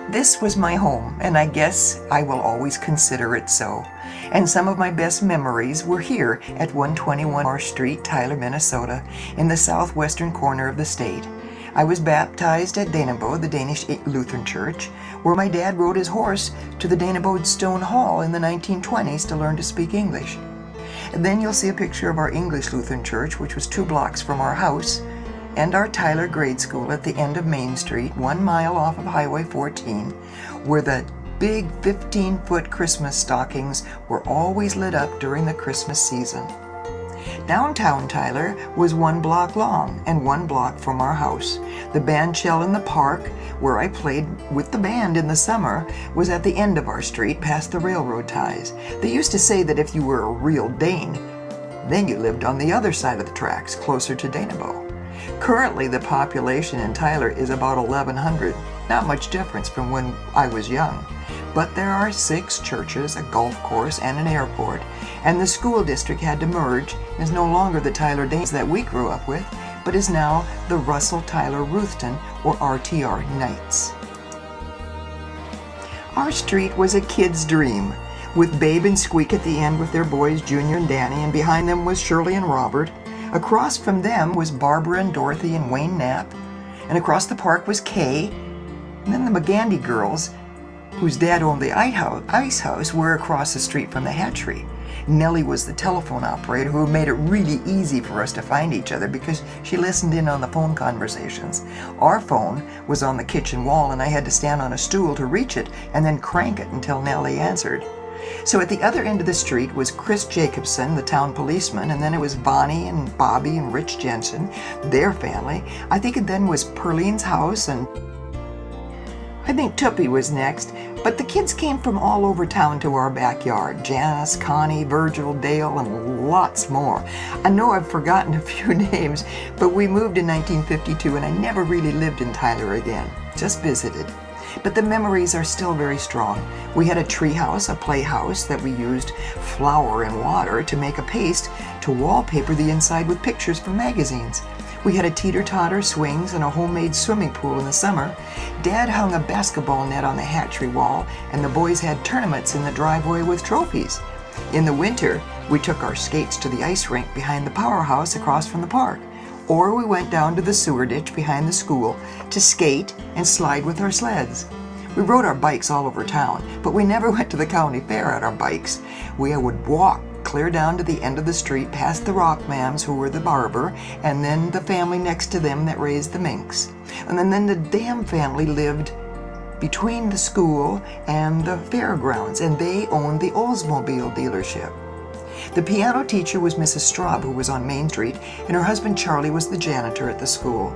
This was my home, and I guess I will always consider it so. And some of my best memories were here at 121 Marsh Street, Tyler, Minnesota, in the southwestern corner of the state. I was baptized at Danebo, the Danish Lutheran Church, where my dad rode his horse to the Danebo Stone Hall in the 1920s to learn to speak English. And then you'll see a picture of our English Lutheran Church, which was 2 blocks from our house, and our Tyler grade school at the end of Main Street, 1 mile off of Highway 14, where the big 15-foot Christmas stockings were always lit up during the Christmas season. Downtown Tyler was 1 block long and 1 block from our house. The band shell in the park, where I played with the band in the summer, was at the end of our street past the railroad ties. They used to say that if you were a real Dane, then you lived on the other side of the tracks, closer to Danebo. Currently, the population in Tyler is about 1,100, not much difference from when I was young. But there are 6 churches, a golf course, and an airport, and the school district had to merge and is no longer the Tyler Danes that we grew up with, but is now the Russell Tyler Ruthton, or RTR Knights. Our street was a kid's dream, with Babe and Squeak at the end with their boys Junior and Danny, and behind them was Shirley and Robert. Across from them was Barbara and Dorothy and Wayne Knapp, and across the park was Kay, and then the McGandy girls, whose dad owned the ice house, were across the street from the hatchery. Nellie was the telephone operator who made it really easy for us to find each other because she listened in on the phone conversations. Our phone was on the kitchen wall, and I had to stand on a stool to reach it and then crank it until Nellie answered. So at the other end of the street was Chris Jacobson, the town policeman, and then it was Bonnie and Bobby and Rich Jensen, their family. I think it then was Perline's house, and I think Tuppy was next. But the kids came from all over town to our backyard. Janice, Connie, Virgil, Dale, and lots more. I know I've forgotten a few names, but we moved in 1952 and I never really lived in Tyler again, just visited. But the memories are still very strong. We had a tree house, a playhouse that we used flour and water to make a paste to wallpaper the inside with pictures from magazines. We had a teeter-totter, swings, and a homemade swimming pool in the summer. Dad hung a basketball net on the hatchery wall, and the boys had tournaments in the driveway with trophies. In the winter, we took our skates to the ice rink behind the powerhouse across from the park, or we went down to the sewer ditch behind the school to skate and slide with our sleds. We rode our bikes all over town, but we never went to the county fair on our bikes. We would walk clear down to the end of the street past the Rockmams, who were the barber, and then the family next to them that raised the minks. And then the Dam family lived between the school and the fairgrounds, and they owned the Oldsmobile dealership. The piano teacher was Mrs. Straub, who was on Main Street, and her husband Charlie was the janitor at the school.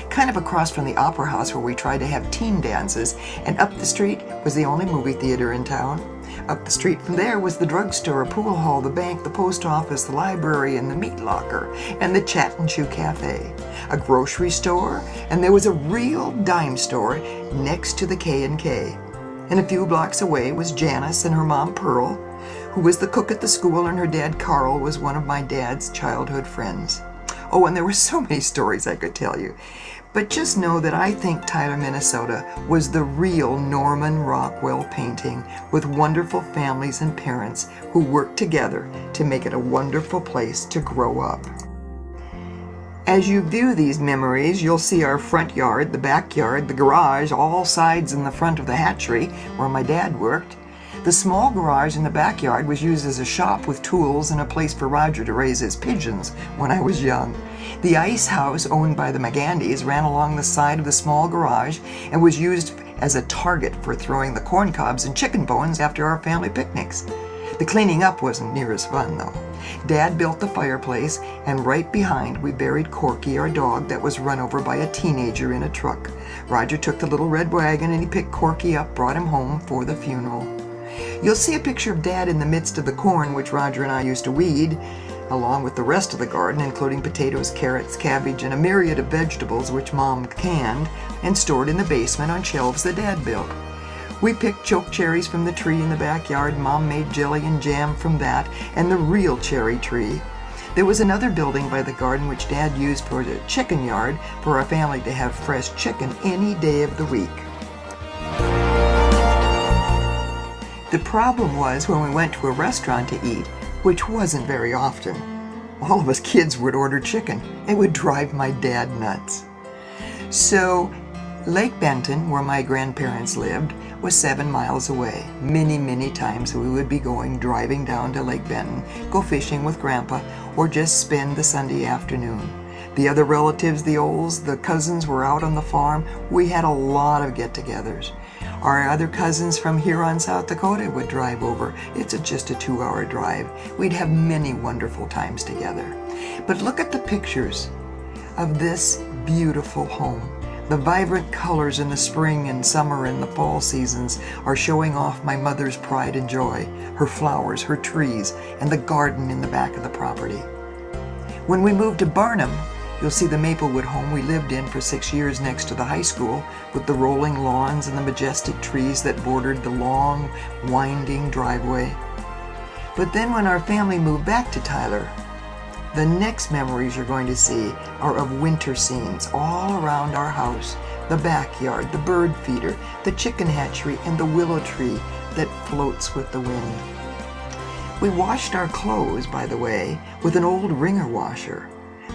Kind of across from the Opera House, where we tried to have teen dances, and up the street was the only movie theater in town. Up the street from there was the drugstore, a pool hall, the bank, the post office, the library, and the meat locker, and the Chat and Chew Cafe. A grocery store, and there was a real dime store next to the K&K. And a few blocks away was Janice and her mom Pearl, who was the cook at the school, and her dad Carl was one of my dad's childhood friends. Oh, and there were so many stories I could tell you. But just know that I think Tyler, Minnesota was the real Norman Rockwell painting, with wonderful families and parents who worked together to make it a wonderful place to grow up. As you view these memories, you'll see our front yard, the backyard, the garage, all sides in the front of the hatchery where my dad worked. The small garage in the backyard was used as a shop with tools and a place for Roger to raise his pigeons when I was young. The ice house, owned by the McGandys, ran along the side of the small garage and was used as a target for throwing the corn cobs and chicken bones after our family picnics. The cleaning up wasn't near as fun, though. Dad built the fireplace, and right behind we buried Corky, our dog, that was run over by a teenager in a truck. Roger took the little red wagon and he picked Corky up, brought him home for the funeral. You'll see a picture of Dad in the midst of the corn, which Roger and I used to weed, along with the rest of the garden, including potatoes, carrots, cabbage, and a myriad of vegetables which Mom canned and stored in the basement on shelves that Dad built. We picked choke cherries from the tree in the backyard. Mom made jelly and jam from that, and the real cherry tree. There was another building by the garden which Dad used for a chicken yard for our family to have fresh chicken any day of the week. The problem was when we went to a restaurant to eat, which wasn't very often, all of us kids would order chicken. It would drive my dad nuts. So Lake Benton, where my grandparents lived, was 7 miles away. Many times we would be driving down to Lake Benton, go fishing with Grandpa, or just spend the Sunday afternoon. The other relatives, the Olds, the cousins were out on the farm. We had a lot of get-togethers. Our other cousins from here on South Dakota would drive over. It's just a 2-hour drive. We'd have many wonderful times together. But look at the pictures of this beautiful home. The vibrant colors in the spring and summer and the fall seasons are showing off my mother's pride and joy, her flowers, her trees, and the garden in the back of the property. When we moved to Barnum, you'll see the Maplewood home we lived in for 6 years next to the high school, with the rolling lawns and the majestic trees that bordered the long, winding driveway. But then when our family moved back to Tyler, the next memories you're going to see are of winter scenes all around our house, the backyard, the bird feeder, the chicken hatchery, and the willow tree that floats with the wind. We washed our clothes, by the way, with an old wringer washer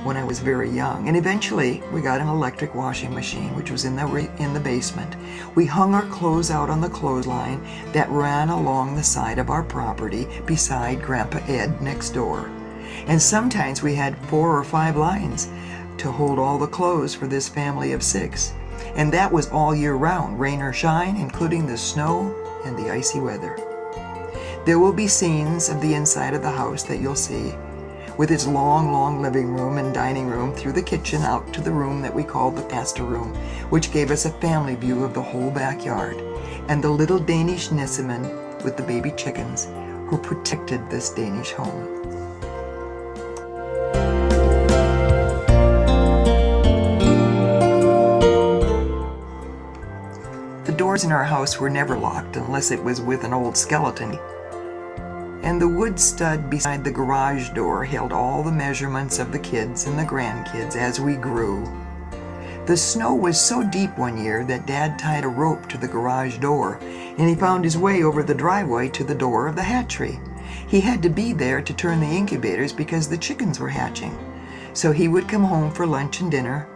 when I was very young, and eventually we got an electric washing machine, which was in the basement. We hung our clothes out on the clothesline that ran along the side of our property beside Grandpa Ed next door. And sometimes we had 4 or 5 lines to hold all the clothes for this family of 6. And that was all year round, rain or shine, including the snow and the icy weather. There will be scenes of the inside of the house that you'll see, with its long living room and dining room through the kitchen out to the room that we called the master room, which gave us a family view of the whole backyard, and the little Danish Nisseman with the baby chickens who protected this Danish home. The doors in our house were never locked unless it was with an old skeleton, and the wood stud beside the garage door held all the measurements of the kids and the grandkids as we grew. The snow was so deep one year that Dad tied a rope to the garage door, and he found his way over the driveway to the door of the hatchery. He had to be there to turn the incubators because the chickens were hatching. So he would come home for lunch and dinner,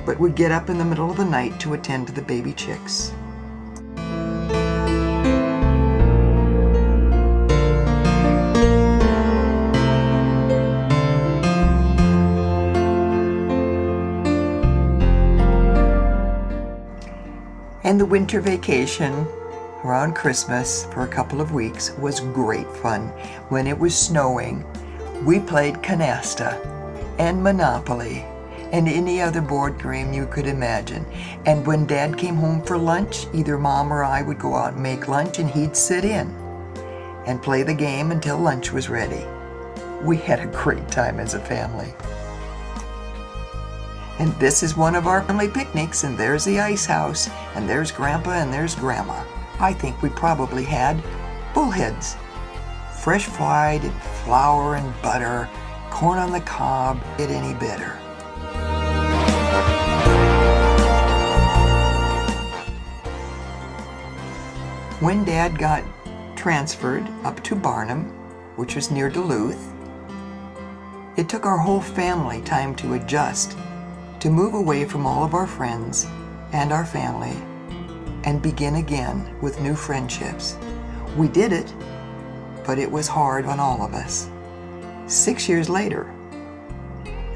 but would get up in the middle of the night to attend to the baby chicks. And the winter vacation around Christmas for a couple of weeks was great fun. When it was snowing, we played canasta and Monopoly and any other board game you could imagine. And when Dad came home for lunch, either Mom or I would go out and make lunch, and he'd sit in and play the game until lunch was ready. We had a great time as a family. And this is one of our family picnics, and there's the ice house, and there's Grandpa and there's Grandma. I think we probably had bullheads, fresh fried in flour and butter, corn on the cob, get any better. When Dad got transferred up to Barnum, which was near Duluth, it took our whole family time to adjust, to move away from all of our friends and our family and begin again with new friendships. We did it, but it was hard on all of us. 6 years later,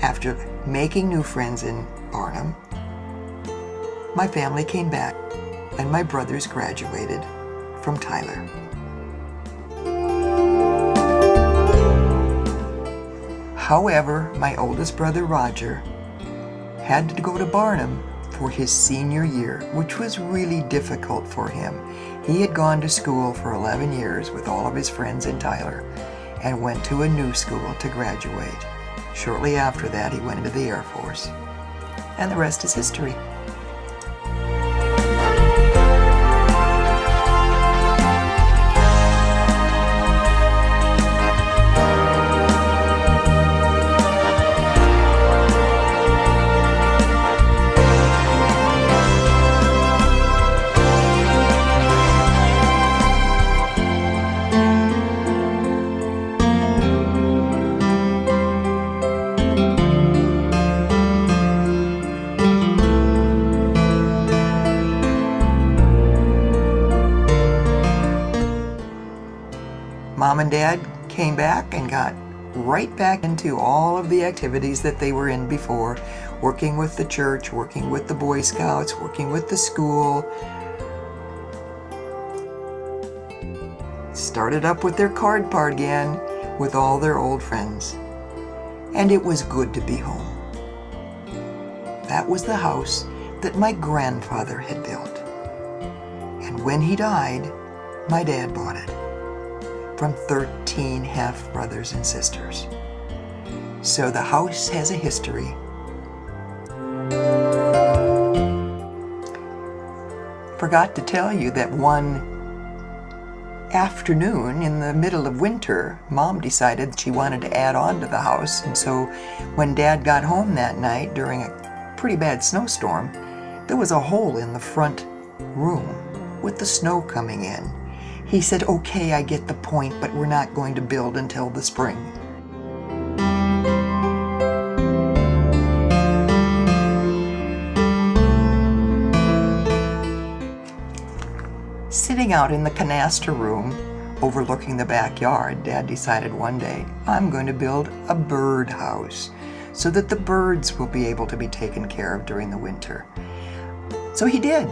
after making new friends in Barnum, my family came back and my brothers graduated from Tyler. However, my oldest brother Roger had to go to Barnum for his senior year, which was really difficult for him. He had gone to school for 11 years with all of his friends in Tyler and went to a new school to graduate. Shortly after that, he went into the Air Force. And the rest is history. Mom and Dad came back and got right back into all of the activities that they were in before, working with the church, working with the Boy Scouts, working with the school. Started up with their card party again with all their old friends. And it was good to be home. That was the house that my grandfather had built. And when he died, my dad bought it from 13 half-brothers and sisters. So the house has a history. Forgot to tell you that one afternoon in the middle of winter, Mom decided she wanted to add on to the house, and so when Dad got home that night during a pretty bad snowstorm, there was a hole in the front room with the snow coming in. He said, "Okay, I get the point, but we're not going to build until the spring." Sitting out in the canister room overlooking the backyard, Dad decided one day, I'm going to build a bird house so that the birds will be able to be taken care of during the winter. So he did.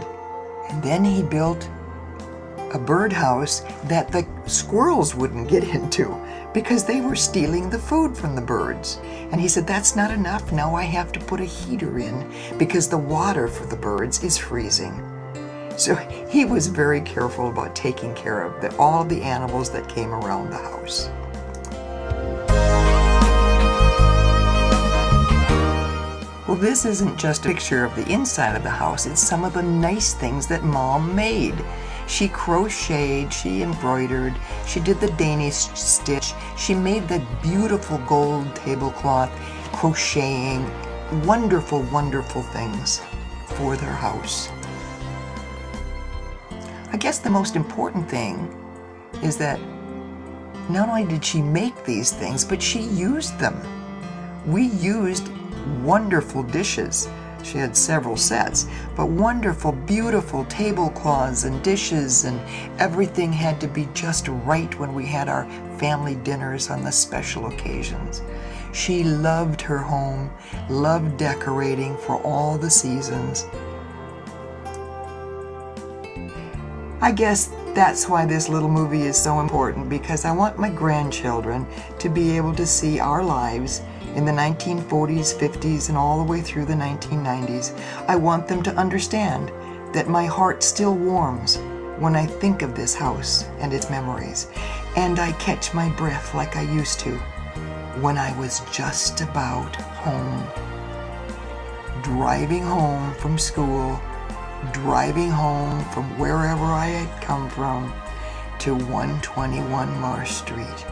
And then he built a birdhouse that the squirrels wouldn't get into because they were stealing the food from the birds. And he said, that's not enough. Now I have to put a heater in because the water for the birds is freezing. So he was very careful about taking care of all the animals that came around the house. Well, this isn't just a picture of the inside of the house, it's some of the nice things that Mom made. She crocheted, she embroidered, she did the Danish stitch, she made the beautiful gold tablecloth, crocheting, wonderful, wonderful things for their house. I guess the most important thing is that not only did she make these things, but she used them. We used wonderful dishes. She had several sets, but wonderful, beautiful tablecloths and dishes, and everything had to be just right when we had our family dinners on the special occasions. She loved her home, loved decorating for all the seasons. I guess that's why this little movie is so important, because I want my grandchildren to be able to see our lives in the 1940s, 50s, and all the way through the 1990s. I want them to understand that my heart still warms when I think of this house and its memories, and I catch my breath like I used to when I was just about home. Driving home from school, driving home from wherever I had come from to 121 Marsh Street.